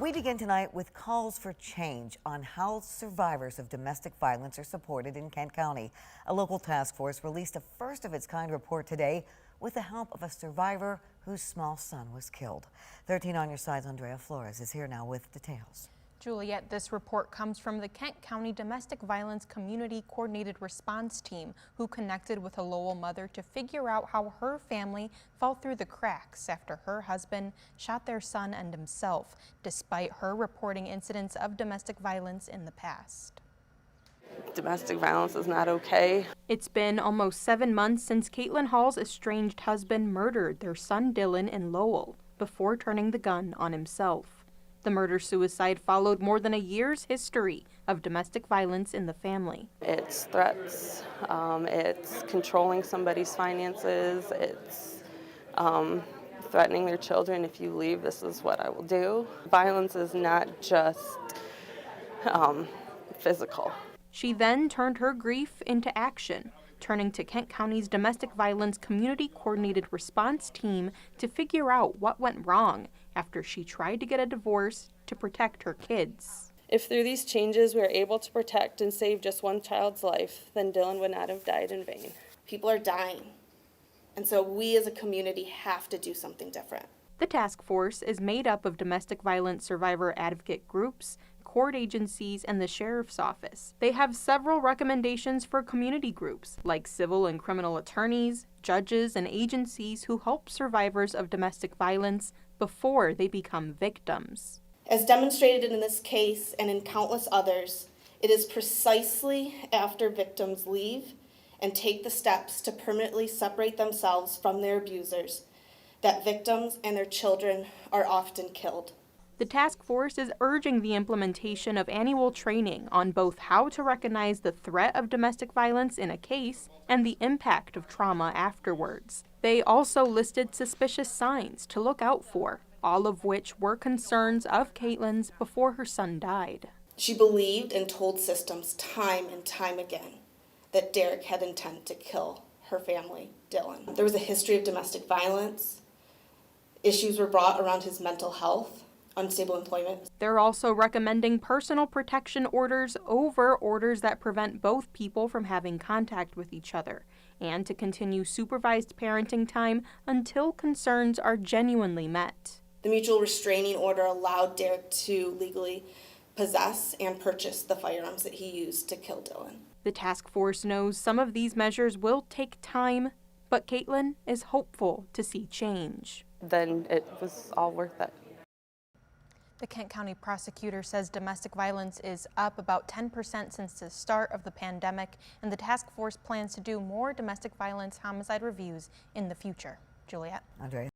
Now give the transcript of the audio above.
We begin tonight with calls for change on how survivors of domestic violence are supported in Kent County. A local task force released a first-of-its-kind report today with the help of a survivor whose small son was killed. 13 on your side's Andrea Flores is here now with details. Juliet, this report comes from the Kent County Domestic Violence Community Coordinated Response Team, who connected with a Lowell mother to figure out how her family fell through the cracks after her husband shot their son and himself, despite her reporting incidents of domestic violence in the past. Domestic violence is not okay. It's been almost 7 months since Katlyn Hall's estranged husband murdered their son Dylan in Lowell before turning the gun on himself. The murder-suicide followed more than a year's history of domestic violence in the family. It's threats, it's controlling somebody's finances, it's threatening their children. If you leave, this is what I will do. Violence is not just physical. She then turned her grief into action, turning to Kent County's Domestic Violence Community Coordinated Response Team to figure out what went wrong after she tried to get a divorce to protect her kids. If through these changes we are able to protect and save just one child's life, then Dylan would not have died in vain. People are dying, and so we as a community have to do something different. The task force is made up of domestic violence survivor advocate groups, court agencies, and the sheriff's office. They have several recommendations for community groups, like civil and criminal attorneys, judges, and agencies who help survivors of domestic violence before they become victims. As demonstrated in this case and in countless others, it is precisely after victims leave and take the steps to permanently separate themselves from their abusers that victims and their children are often killed. The task force is urging the implementation of annual training on both how to recognize the threat of domestic violence in a case and the impact of trauma afterwards. They also listed suspicious signs to look out for, all of which were concerns of Katlyn's before her son died. She believed and told systems time and time again that Derek had intent to kill her family, Dylan. There was a history of domestic violence. Issues were brought around his mental health, unstable employment. They're also recommending personal protection orders over orders that prevent both people from having contact with each other, and to continue supervised parenting time until concerns are genuinely met. The mutual restraining order allowed Derek to legally possess and purchase the firearms that he used to kill Dylan. The task force knows some of these measures will take time, but Katlyn is hopeful to see change. Then it was all worth it. The Kent County prosecutor says domestic violence is up about 10% since the start of the pandemic, and the task force plans to do more domestic violence homicide reviews in the future. Juliet. Andrea.